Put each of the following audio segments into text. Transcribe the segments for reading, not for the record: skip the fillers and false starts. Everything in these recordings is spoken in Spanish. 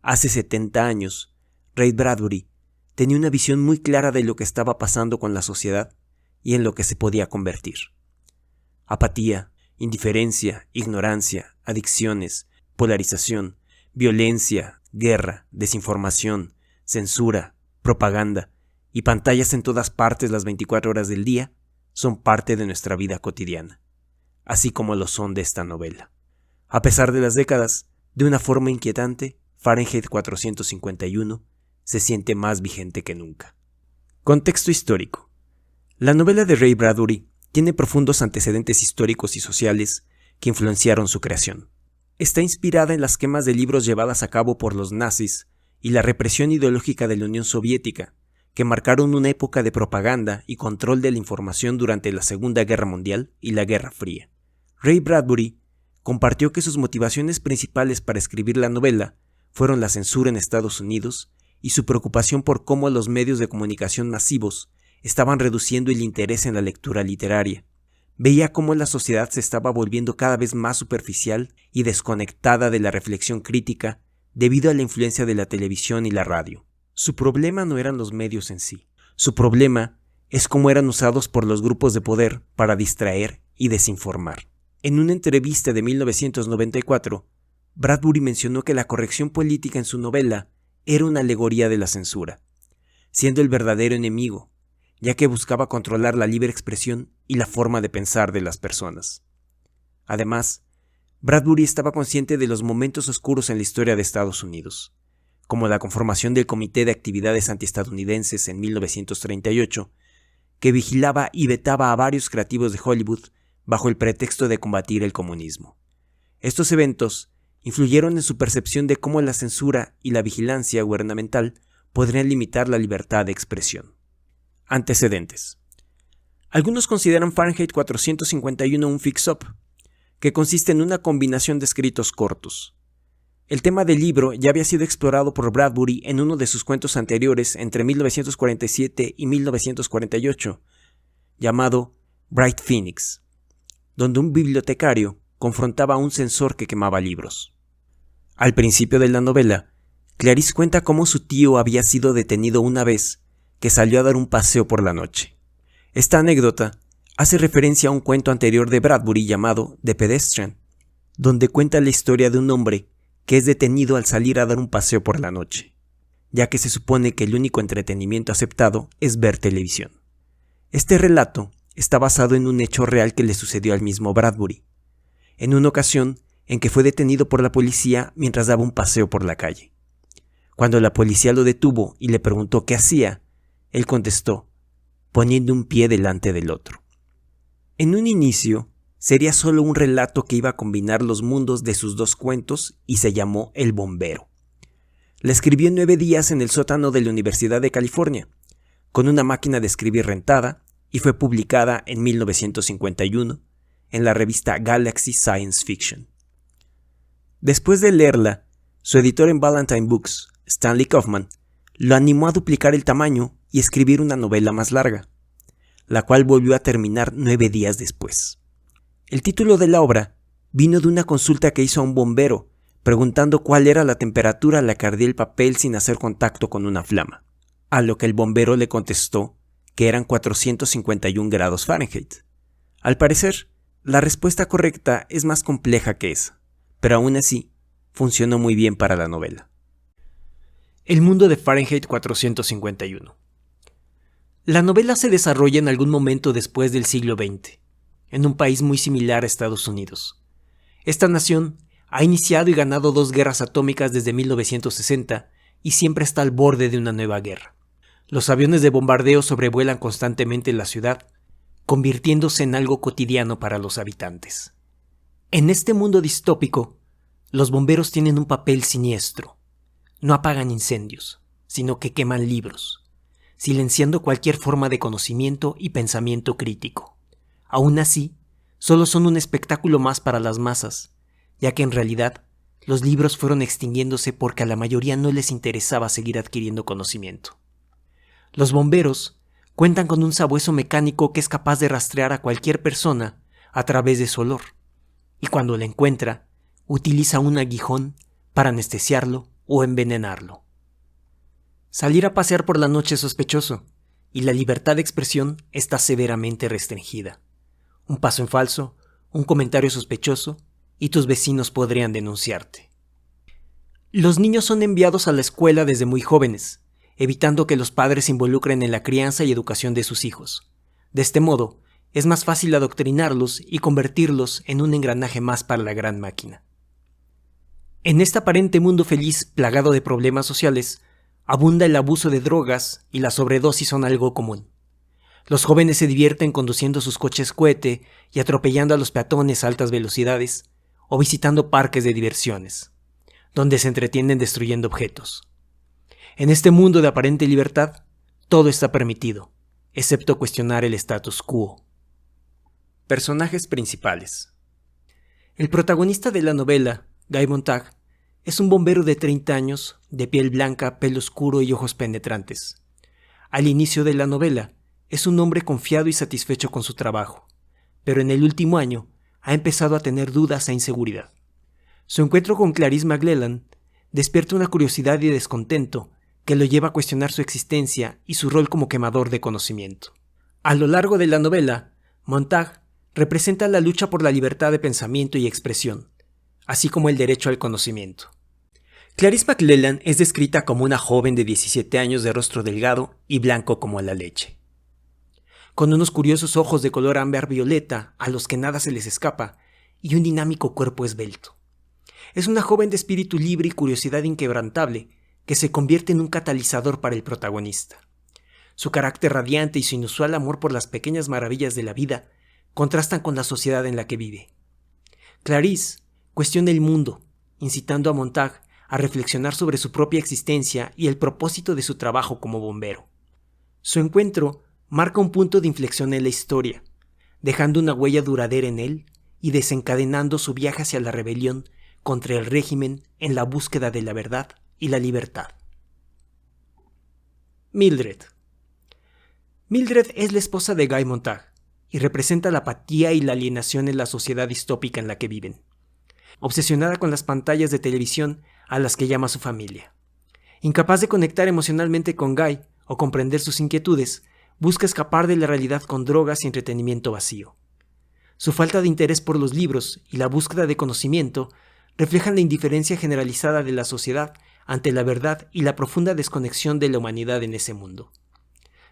Hace 70 años, Ray Bradbury tenía una visión muy clara de lo que estaba pasando con la sociedad y en lo que se podía convertir. Apatía, indiferencia, ignorancia, adicciones, polarización, violencia, guerra, desinformación, censura, propaganda y pantallas en todas partes las 24 horas del día son parte de nuestra vida cotidiana, así como lo son de esta novela. A pesar de las décadas, de una forma inquietante, Fahrenheit 451 se siente más vigente que nunca. Contexto histórico. La novela de Ray Bradbury tiene profundos antecedentes históricos y sociales que influenciaron su creación. Está inspirada en las quemas de libros llevadas a cabo por los nazis y la represión ideológica de la Unión Soviética, que marcaron una época de propaganda y control de la información durante la Segunda Guerra Mundial y la Guerra Fría. Ray Bradbury compartió que sus motivaciones principales para escribir la novela fueron la censura en Estados Unidos y su preocupación por cómo los medios de comunicación masivos estaban reduciendo el interés en la lectura literaria. Veía cómo la sociedad se estaba volviendo cada vez más superficial y desconectada de la reflexión crítica debido a la influencia de la televisión y la radio. Su problema no eran los medios en sí. Su problema es cómo eran usados por los grupos de poder para distraer y desinformar. En una entrevista de 1994, Bradbury mencionó que la corrección política en su novela era una alegoría de la censura, siendo el verdadero enemigo, ya que buscaba controlar la libre expresión y la forma de pensar de las personas. Además, Bradbury estaba consciente de los momentos oscuros en la historia de Estados Unidos, como la conformación del Comité de Actividades Antiestadounidenses en 1938, que vigilaba y vetaba a varios creativos de Hollywood bajo el pretexto de combatir el comunismo. Estos eventos influyeron en su percepción de cómo la censura y la vigilancia gubernamental podrían limitar la libertad de expresión. Antecedentes. Algunos consideran Fahrenheit 451 un fix-up, que consiste en una combinación de escritos cortos. El tema del libro ya había sido explorado por Bradbury en uno de sus cuentos anteriores entre 1947 y 1948, llamado Bright Phoenix, donde un bibliotecario confrontaba a un censor que quemaba libros. Al principio de la novela, Clarice cuenta cómo su tío había sido detenido una vez que salió a dar un paseo por la noche. Esta anécdota hace referencia a un cuento anterior de Bradbury llamado The Pedestrian, donde cuenta la historia de un hombre que es detenido al salir a dar un paseo por la noche, ya que se supone que el único entretenimiento aceptado es ver televisión. Este relato está basado en un hecho real que le sucedió al mismo Bradbury, en una ocasión en que fue detenido por la policía mientras daba un paseo por la calle. Cuando la policía lo detuvo y le preguntó qué hacía, él contestó, poniendo un pie delante del otro. En un inicio, sería solo un relato que iba a combinar los mundos de sus dos cuentos y se llamó El Bombero. La escribió en 9 días en el sótano de la Universidad de California, con una máquina de escribir rentada, y fue publicada en 1951 en la revista Galaxy Science Fiction. Después de leerla, su editor en Ballantine Books, Stanley Kaufman, lo animó a duplicar el tamaño y escribir una novela más larga, la cual volvió a terminar 9 días después. El título de la obra vino de una consulta que hizo a un bombero, preguntando cuál era la temperatura a la que ardía el papel sin hacer contacto con una flama, a lo que el bombero le contestó que eran 451 grados Fahrenheit. Al parecer, la respuesta correcta es más compleja que esa, pero aún así, funcionó muy bien para la novela. El mundo de Fahrenheit 451. La novela se desarrolla en algún momento después del siglo XX, en un país muy similar a Estados Unidos. Esta nación ha iniciado y ganado 2 guerras atómicas desde 1960 y siempre está al borde de una nueva guerra. Los aviones de bombardeo sobrevuelan constantemente la ciudad, convirtiéndose en algo cotidiano para los habitantes. En este mundo distópico, los bomberos tienen un papel siniestro. No apagan incendios, sino que queman libros, silenciando cualquier forma de conocimiento y pensamiento crítico. Aún así, solo son un espectáculo más para las masas, ya que en realidad los libros fueron extinguiéndose porque a la mayoría no les interesaba seguir adquiriendo conocimiento. Los bomberos cuentan con un sabueso mecánico que es capaz de rastrear a cualquier persona a través de su olor, y cuando la encuentra, utiliza un aguijón para anestesiarlo o envenenarlo. Salir a pasear por la noche es sospechoso, y la libertad de expresión está severamente restringida. Un paso en falso, un comentario sospechoso, y tus vecinos podrían denunciarte. Los niños son enviados a la escuela desde muy jóvenes, evitando que los padres se involucren en la crianza y educación de sus hijos. De este modo, es más fácil adoctrinarlos y convertirlos en un engranaje más para la gran máquina. En este aparente mundo feliz plagado de problemas sociales, abunda el abuso de drogas y la sobredosis son algo común. Los jóvenes se divierten conduciendo sus coches cohete y atropellando a los peatones a altas velocidades, o visitando parques de diversiones, donde se entretienen destruyendo objetos. En este mundo de aparente libertad, todo está permitido, excepto cuestionar el status quo. Personajes principales. El protagonista de la novela, Guy Montag, es un bombero de 30 años, de piel blanca, pelo oscuro y ojos penetrantes. Al inicio de la novela, es un hombre confiado y satisfecho con su trabajo, pero en el último año ha empezado a tener dudas e inseguridad. Su encuentro con Clarice McLellan despierta una curiosidad y descontento que lo lleva a cuestionar su existencia y su rol como quemador de conocimiento. A lo largo de la novela, Montag representa la lucha por la libertad de pensamiento y expresión, así como el derecho al conocimiento. Clarice McLellan es descrita como una joven de 17 años de rostro delgado y blanco como la leche, con unos curiosos ojos de color ámbar violeta a los que nada se les escapa y un dinámico cuerpo esbelto. Es una joven de espíritu libre y curiosidad inquebrantable que se convierte en un catalizador para el protagonista. Su carácter radiante y su inusual amor por las pequeñas maravillas de la vida contrastan con la sociedad en la que vive. Clarice cuestiona el mundo, incitando a Montag a reflexionar sobre su propia existencia y el propósito de su trabajo como bombero. Su encuentro marca un punto de inflexión en la historia, dejando una huella duradera en él y desencadenando su viaje hacia la rebelión contra el régimen en la búsqueda de la verdad y la libertad. Mildred. Mildred es la esposa de Guy Montag y representa la apatía y la alienación en la sociedad distópica en la que viven, obsesionada con las pantallas de televisión a las que llama su familia. Incapaz de conectar emocionalmente con Guy o comprender sus inquietudes, busca escapar de la realidad con drogas y entretenimiento vacío. Su falta de interés por los libros y la búsqueda de conocimiento reflejan la indiferencia generalizada de la sociedad ante la verdad y la profunda desconexión de la humanidad en ese mundo.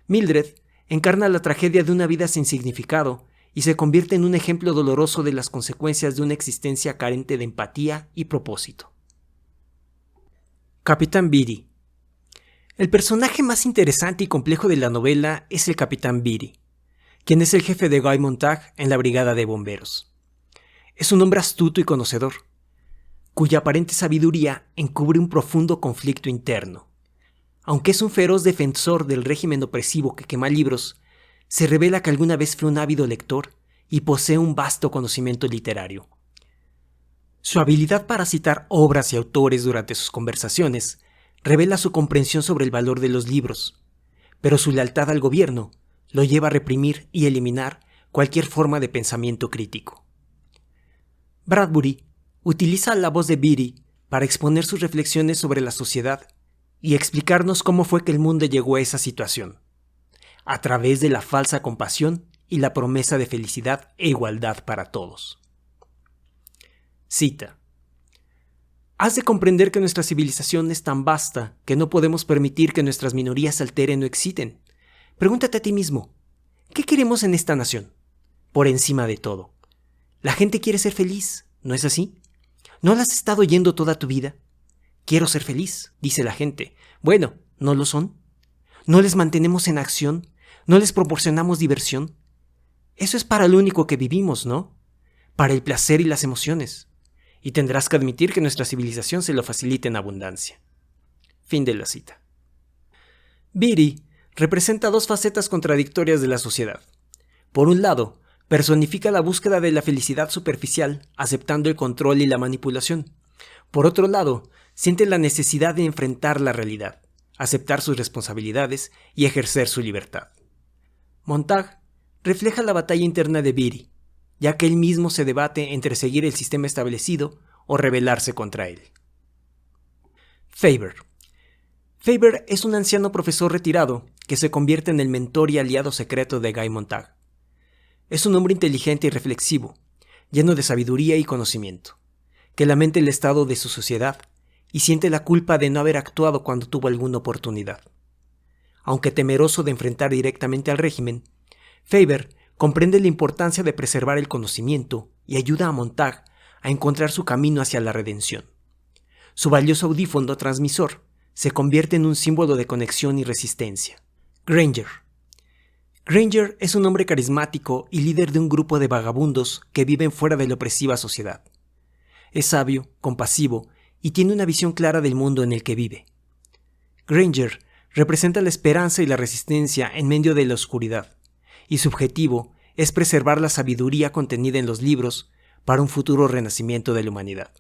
Mildred encarna la tragedia de una vida sin significado y se convierte en un ejemplo doloroso de las consecuencias de una existencia carente de empatía y propósito. Capitán Beatty. El personaje más interesante y complejo de la novela es el Capitán Beatty, quien es el jefe de Guy Montag en la brigada de bomberos. Es un hombre astuto y conocedor, cuya aparente sabiduría encubre un profundo conflicto interno. Aunque es un feroz defensor del régimen opresivo que quema libros, se revela que alguna vez fue un ávido lector y posee un vasto conocimiento literario. Su habilidad para citar obras y autores durante sus conversaciones revela su comprensión sobre el valor de los libros, pero su lealtad al gobierno lo lleva a reprimir y eliminar cualquier forma de pensamiento crítico. Bradbury utiliza la voz de Beatty para exponer sus reflexiones sobre la sociedad y explicarnos cómo fue que el mundo llegó a esa situación, a través de la falsa compasión y la promesa de felicidad e igualdad para todos. Cita: has de comprender que nuestra civilización es tan vasta que no podemos permitir que nuestras minorías se alteren o exciten. Pregúntate a ti mismo, ¿qué queremos en esta nación? Por encima de todo, la gente quiere ser feliz, ¿no es así? ¿No la has estado oyendo toda tu vida? Quiero ser feliz, dice la gente. Bueno, ¿no lo son? ¿No les mantenemos en acción? ¿No les proporcionamos diversión? Eso es para lo único que vivimos, ¿no? Para el placer y las emociones. Y tendrás que admitir que nuestra civilización se lo facilita en abundancia. Fin de la cita. Beatty representa dos facetas contradictorias de la sociedad. Por un lado, personifica la búsqueda de la felicidad superficial, aceptando el control y la manipulación. Por otro lado, siente la necesidad de enfrentar la realidad, aceptar sus responsabilidades y ejercer su libertad. Montag refleja la batalla interna de Beatty, ya que él mismo se debate entre seguir el sistema establecido o rebelarse contra él. Faber. Faber es un anciano profesor retirado que se convierte en el mentor y aliado secreto de Guy Montag. Es un hombre inteligente y reflexivo, lleno de sabiduría y conocimiento, que lamenta el estado de su sociedad y siente la culpa de no haber actuado cuando tuvo alguna oportunidad. Aunque temeroso de enfrentar directamente al régimen, Faber comprende la importancia de preservar el conocimiento y ayuda a Montag a encontrar su camino hacia la redención. Su valioso audífono transmisor se convierte en un símbolo de conexión y resistencia. Granger. Granger es un hombre carismático y líder de un grupo de vagabundos que viven fuera de la opresiva sociedad. Es sabio, compasivo y tiene una visión clara del mundo en el que vive. Granger representa la esperanza y la resistencia en medio de la oscuridad, y su objetivo es preservar la sabiduría contenida en los libros para un futuro renacimiento de la humanidad.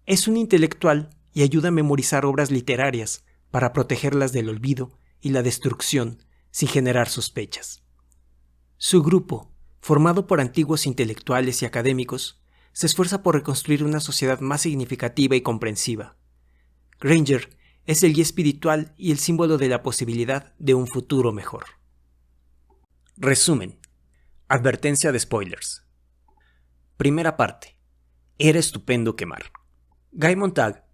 Es un intelectual y ayuda a memorizar obras literarias para protegerlas del olvido y la destrucción sin generar sospechas. Su grupo, formado por antiguos intelectuales y académicos, se esfuerza por reconstruir una sociedad más significativa y comprensiva. Granger es el guía espiritual y el símbolo de la posibilidad de un futuro mejor. Resumen. Advertencia de spoilers. Primera parte. Era estupendo quemar. Guy Montag,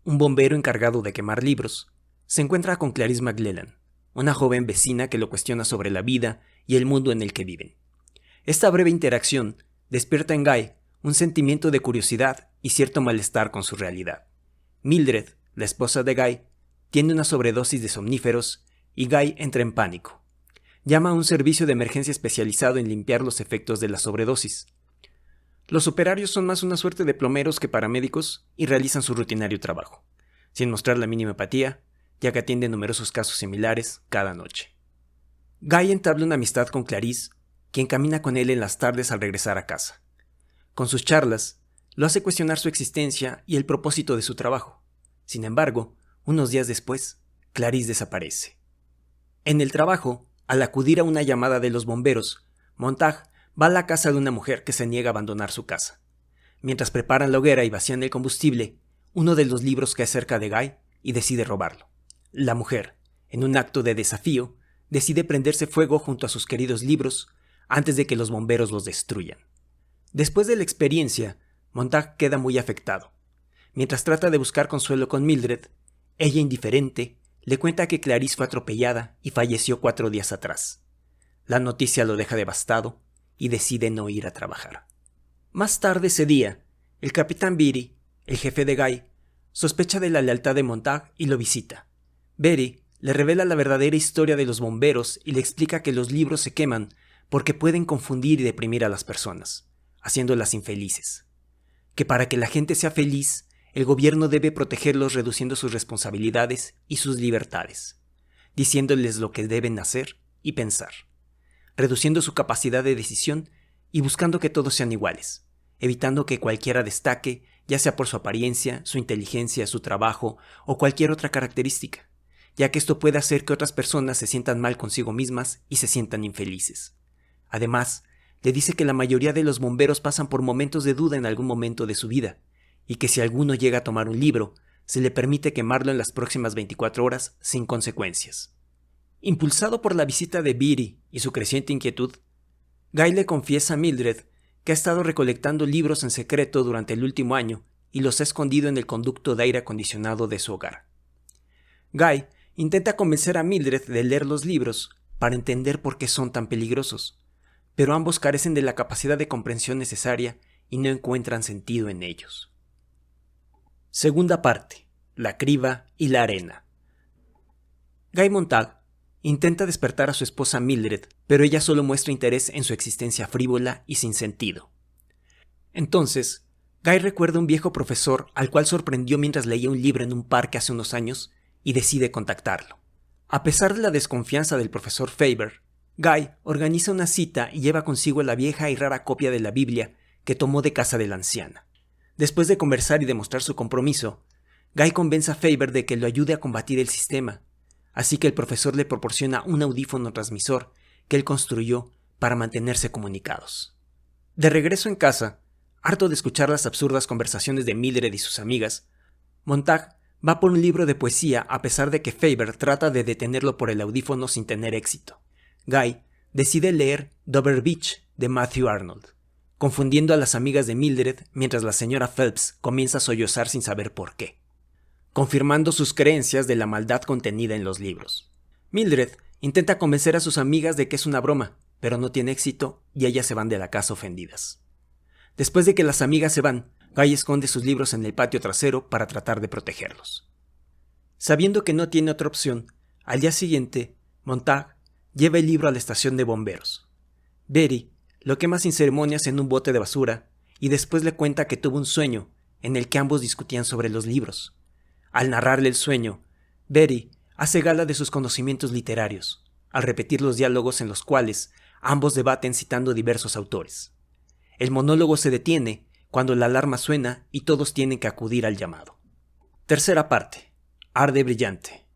un bombero encargado de quemar libros, se encuentra con Clarice McLellan, una joven vecina que lo cuestiona sobre la vida y el mundo en el que viven. Esta breve interacción despierta en Guy un sentimiento de curiosidad y cierto malestar con su realidad. Mildred, la esposa de Guy, tiene una sobredosis de somníferos y Guy entra en pánico. Llama a un servicio de emergencia especializado en limpiar los efectos de la sobredosis. Los operarios son más una suerte de plomeros que paramédicos y realizan su rutinario trabajo, sin mostrar la mínima empatía, ya que atienden numerosos casos similares cada noche. Guy entabla una amistad con Clarice, quien camina con él en las tardes al regresar a casa. Con sus charlas, lo hace cuestionar su existencia y el propósito de su trabajo. Sin embargo, unos días después, Clarice desaparece. En el trabajo, al acudir a una llamada de los bomberos, Montag va a la casa de una mujer que se niega a abandonar su casa. Mientras preparan la hoguera y vacían el combustible, uno de los libros cae cerca de Guy y decide robarlo. La mujer, en un acto de desafío, decide prenderse fuego junto a sus queridos libros antes de que los bomberos los destruyan. Después de la experiencia, Montag queda muy afectado. Mientras trata de buscar consuelo con Mildred, ella, indiferente, le cuenta que Clarice fue atropellada y falleció 4 días atrás. La noticia lo deja devastado y decide no ir a trabajar. Más tarde ese día, el capitán Beatty, el jefe de Guy, sospecha de la lealtad de Montag y lo visita. Beatty le revela la verdadera historia de los bomberos y le explica que los libros se queman porque pueden confundir y deprimir a las personas, haciéndolas infelices. Que para que la gente sea feliz, el gobierno debe protegerlos reduciendo sus responsabilidades y sus libertades, diciéndoles lo que deben hacer y pensar, reduciendo su capacidad de decisión y buscando que todos sean iguales, evitando que cualquiera destaque, ya sea por su apariencia, su inteligencia, su trabajo o cualquier otra característica, ya que esto puede hacer que otras personas se sientan mal consigo mismas y se sientan infelices. Además, le dice que la mayoría de los bomberos pasan por momentos de duda en algún momento de su vida, y que si alguno llega a tomar un libro, se le permite quemarlo en las próximas 24 horas sin consecuencias. Impulsado por la visita de Beatty y su creciente inquietud, Guy le confiesa a Mildred que ha estado recolectando libros en secreto durante el último año y los ha escondido en el conducto de aire acondicionado de su hogar. Guy intenta convencer a Mildred de leer los libros para entender por qué son tan peligrosos, pero ambos carecen de la capacidad de comprensión necesaria y no encuentran sentido en ellos. Segunda parte. La criba y la arena. Guy Montag intenta despertar a su esposa Mildred, pero ella solo muestra interés en su existencia frívola y sin sentido. Entonces, Guy recuerda a un viejo profesor al cual sorprendió mientras leía un libro en un parque hace unos años y decide contactarlo. A pesar de la desconfianza del profesor Faber, Guy organiza una cita y lleva consigo la vieja y rara copia de la Biblia que tomó de casa de la anciana. Después de conversar y demostrar su compromiso, Guy convence a Faber de que lo ayude a combatir el sistema, así que el profesor le proporciona un audífono transmisor que él construyó para mantenerse comunicados. De regreso en casa, harto de escuchar las absurdas conversaciones de Mildred y sus amigas, Montag Va por un libro de poesía a pesar de que Faber trata de detenerlo por el audífono sin tener éxito. Guy decide leer Dover Beach de Matthew Arnold, confundiendo a las amigas de Mildred mientras la señora Phelps comienza a sollozar sin saber por qué, confirmando sus creencias de la maldad contenida en los libros. Mildred intenta convencer a sus amigas de que es una broma, pero no tiene éxito y ellas se van de la casa ofendidas. Después de que las amigas se van, Guy esconde sus libros en el patio trasero para tratar de protegerlos. Sabiendo que no tiene otra opción, al día siguiente, Montag lleva el libro a la estación de bomberos. Betty lo quema sin ceremonias en un bote de basura y después le cuenta que tuvo un sueño en el que ambos discutían sobre los libros. Al narrarle el sueño, Betty hace gala de sus conocimientos literarios, al repetir los diálogos en los cuales ambos debaten citando diversos autores. El monólogo se detiene cuando la alarma suena y todos tienen que acudir al llamado. Tercera parte. Arde brillante.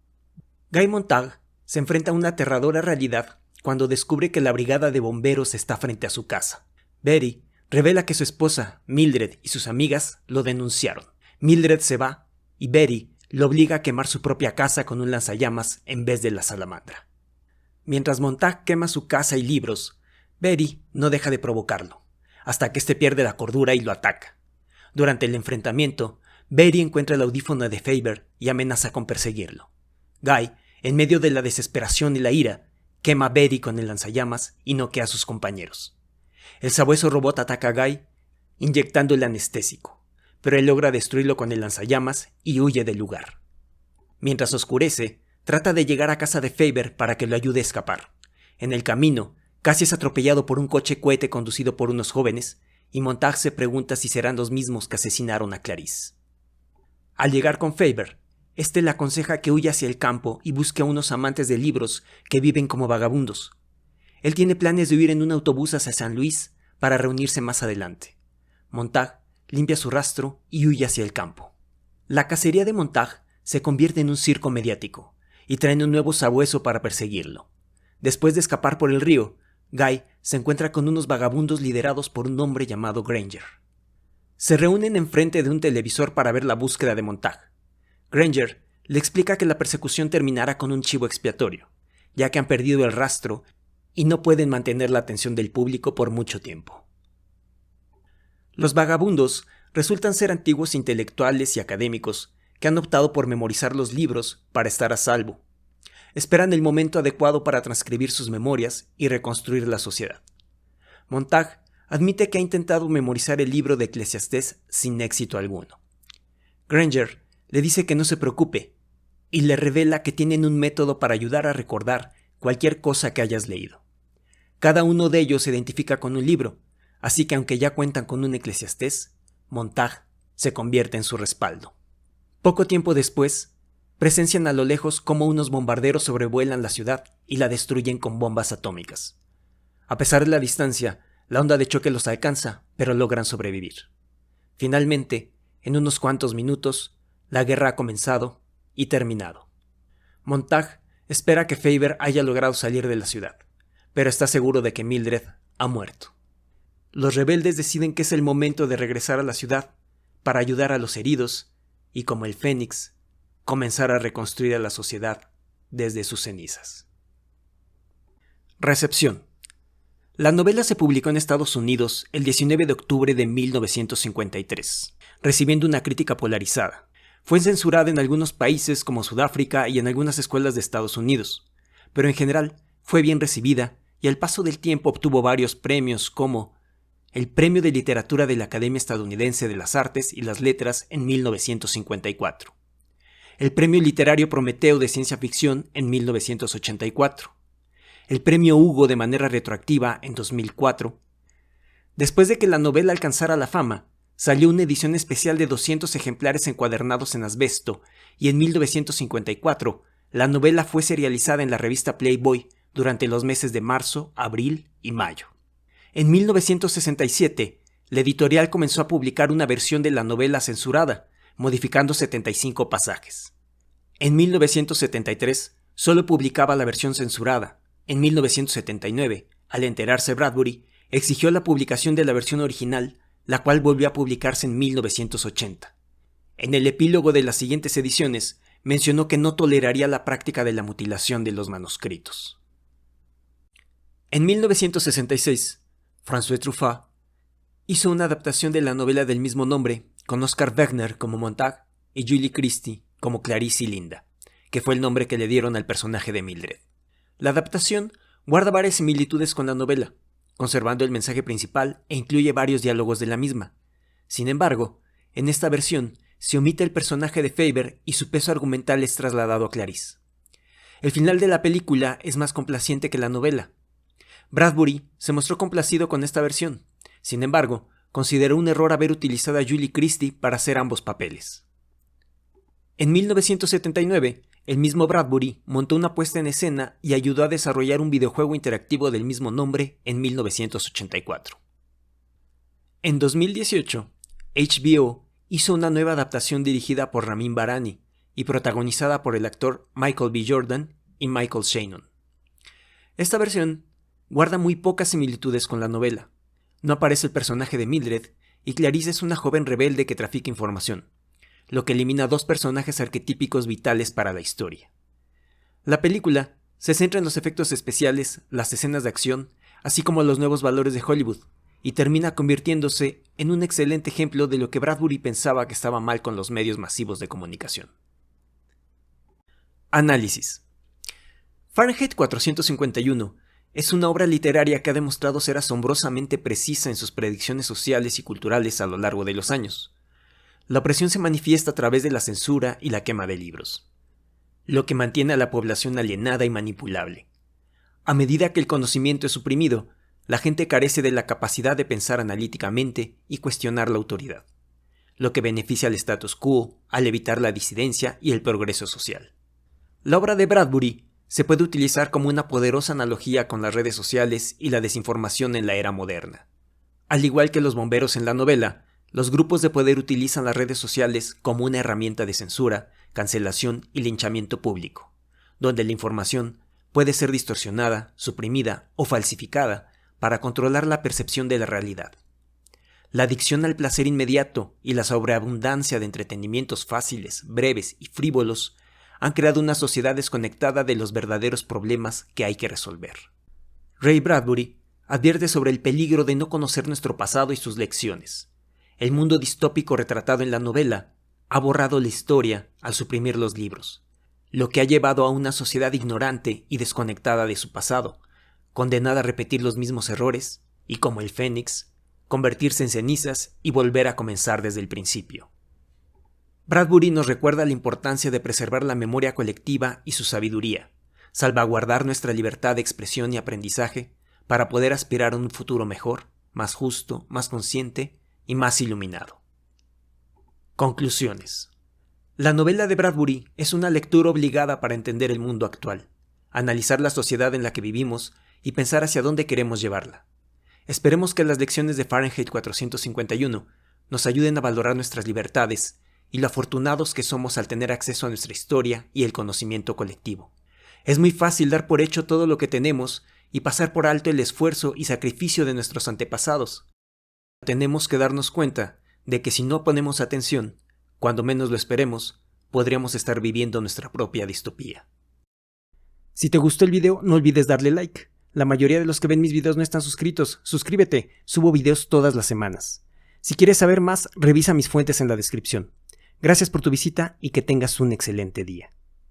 Guy Montag se enfrenta a una aterradora realidad cuando descubre que la brigada de bomberos está frente a su casa. Betty revela que su esposa, Mildred, y sus amigas lo denunciaron. Mildred se va y Betty lo obliga a quemar su propia casa con un lanzallamas en vez de la salamandra. Mientras Montag quema su casa y libros, Betty no deja de provocarlo, hasta que éste pierde la cordura y lo ataca. Durante el enfrentamiento, Betty encuentra el audífono de Faber y amenaza con perseguirlo. Guy, en medio de la desesperación y la ira, quema a Betty con el lanzallamas y noquea a sus compañeros. El sabueso robot ataca a Guy, inyectándole anestésico, pero él logra destruirlo con el lanzallamas y huye del lugar. Mientras oscurece, trata de llegar a casa de Faber para que lo ayude a escapar. En el camino, casi es atropellado por un coche cohete conducido por unos jóvenes, y Montag se pregunta si serán los mismos que asesinaron a Clarice. Al llegar con Faber, este le aconseja que huya hacia el campo y busque a unos amantes de libros que viven como vagabundos. Él tiene planes de huir en un autobús hacia San Luis para reunirse más adelante. Montag limpia su rastro y huye hacia el campo. La cacería de Montag se convierte en un circo mediático y traen un nuevo sabueso para perseguirlo. Después de escapar por el río, Guy se encuentra con unos vagabundos liderados por un hombre llamado Granger. Se reúnen enfrente de un televisor para ver la búsqueda de Montag. Granger le explica que la persecución terminará con un chivo expiatorio, ya que han perdido el rastro y no pueden mantener la atención del público por mucho tiempo. Los vagabundos resultan ser antiguos intelectuales y académicos que han optado por memorizar los libros para estar a salvo. Esperan el momento adecuado para transcribir sus memorias y reconstruir la sociedad. Montag admite que ha intentado memorizar el libro de Eclesiastés sin éxito alguno. Granger le dice que no se preocupe y le revela que tienen un método para ayudar a recordar cualquier cosa que hayas leído. Cada uno de ellos se identifica con un libro, así que aunque ya cuentan con un Eclesiastés, Montag se convierte en su respaldo. Poco tiempo después, presencian a lo lejos cómo unos bombarderos sobrevuelan la ciudad y la destruyen con bombas atómicas. A pesar de la distancia, la onda de choque los alcanza, pero logran sobrevivir. Finalmente, en unos cuantos minutos, la guerra ha comenzado y terminado. Montag espera que Faber haya logrado salir de la ciudad, pero está seguro de que Mildred ha muerto. Los rebeldes deciden que es el momento de regresar a la ciudad para ayudar a los heridos y, como el Fénix, comenzar a reconstruir a la sociedad desde sus cenizas. Recepción. La novela se publicó en Estados Unidos el 19 de octubre de 1953, recibiendo una crítica polarizada. Fue censurada en algunos países como Sudáfrica y en algunas escuelas de Estados Unidos, pero en general fue bien recibida y al paso del tiempo obtuvo varios premios como el Premio de Literatura de la Academia Estadounidense de las Artes y las Letras en 1954, el Premio Literario Prometeo de Ciencia Ficción en 1984, el Premio Hugo de manera retroactiva en 2004. Después de que la novela alcanzara la fama, salió una edición especial de 200 ejemplares encuadernados en asbesto y en 1954 la novela fue serializada en la revista Playboy durante los meses de marzo, abril y mayo. En 1967, la editorial comenzó a publicar una versión de la novela censurada, modificando 75 pasajes. En 1973, solo publicaba la versión censurada. En 1979, al enterarse Bradbury, exigió la publicación de la versión original, la cual volvió a publicarse en 1980. En el epílogo de las siguientes ediciones, mencionó que no toleraría la práctica de la mutilación de los manuscritos. En 1966, François Truffaut hizo una adaptación de la novela del mismo nombre, con Oscar Wegner como Montag y Julie Christie como Clarice y Linda, que fue el nombre que le dieron al personaje de Mildred. La adaptación guarda varias similitudes con la novela, conservando el mensaje principal e incluye varios diálogos de la misma. Sin embargo, en esta versión se omite el personaje de Faber y su peso argumental es trasladado a Clarice. El final de la película es más complaciente que la novela. Bradbury se mostró complacido con esta versión. Sin embargo, consideró un error haber utilizado a Julie Christie para hacer ambos papeles. En 1979, el mismo Bradbury montó una puesta en escena y ayudó a desarrollar un videojuego interactivo del mismo nombre en 1984. En 2018, HBO hizo una nueva adaptación dirigida por Ramin Barani y protagonizada por el actor Michael B. Jordan y Michael Shannon. Esta versión guarda muy pocas similitudes con la novela. No aparece el personaje de Mildred y Clarice es una joven rebelde que trafica información, lo que elimina dos personajes arquetípicos vitales para la historia. La película se centra en los efectos especiales, las escenas de acción, así como los nuevos valores de Hollywood, y termina convirtiéndose en un excelente ejemplo de lo que Bradbury pensaba que estaba mal con los medios masivos de comunicación. Análisis. Fahrenheit 451 es una obra literaria que ha demostrado ser asombrosamente precisa en sus predicciones sociales y culturales a lo largo de los años. La opresión se manifiesta a través de la censura y la quema de libros, lo que mantiene a la población alienada y manipulable. A medida que el conocimiento es suprimido, la gente carece de la capacidad de pensar analíticamente y cuestionar la autoridad, lo que beneficia al status quo al evitar la disidencia y el progreso social. La obra de Bradbury se puede utilizar como una poderosa analogía con las redes sociales y la desinformación en la era moderna. Al igual que los bomberos en la novela, los grupos de poder utilizan las redes sociales como una herramienta de censura, cancelación y linchamiento público, donde la información puede ser distorsionada, suprimida o falsificada para controlar la percepción de la realidad. La adicción al placer inmediato y la sobreabundancia de entretenimientos fáciles, breves y frívolos han creado una sociedad desconectada de los verdaderos problemas que hay que resolver. Ray Bradbury advierte sobre el peligro de no conocer nuestro pasado y sus lecciones. El mundo distópico retratado en la novela ha borrado la historia al suprimir los libros, lo que ha llevado a una sociedad ignorante y desconectada de su pasado, condenada a repetir los mismos errores y, como el Fénix, convertirse en cenizas y volver a comenzar desde el principio. Bradbury nos recuerda la importancia de preservar la memoria colectiva y su sabiduría, salvaguardar nuestra libertad de expresión y aprendizaje para poder aspirar a un futuro mejor, más justo, más consciente y más iluminado. Conclusiones. La novela de Bradbury es una lectura obligada para entender el mundo actual, analizar la sociedad en la que vivimos y pensar hacia dónde queremos llevarla. Esperemos que las lecciones de Fahrenheit 451 nos ayuden a valorar nuestras libertades y lo afortunados que somos al tener acceso a nuestra historia y el conocimiento colectivo. Es muy fácil dar por hecho todo lo que tenemos y pasar por alto el esfuerzo y sacrificio de nuestros antepasados. Tenemos que darnos cuenta de que si no ponemos atención, cuando menos lo esperemos, podríamos estar viviendo nuestra propia distopía. Si te gustó el video, no olvides darle like. La mayoría de los que ven mis videos no están suscritos. Suscríbete, subo videos todas las semanas. Si quieres saber más, revisa mis fuentes en la descripción. Gracias por tu visita y que tengas un excelente día.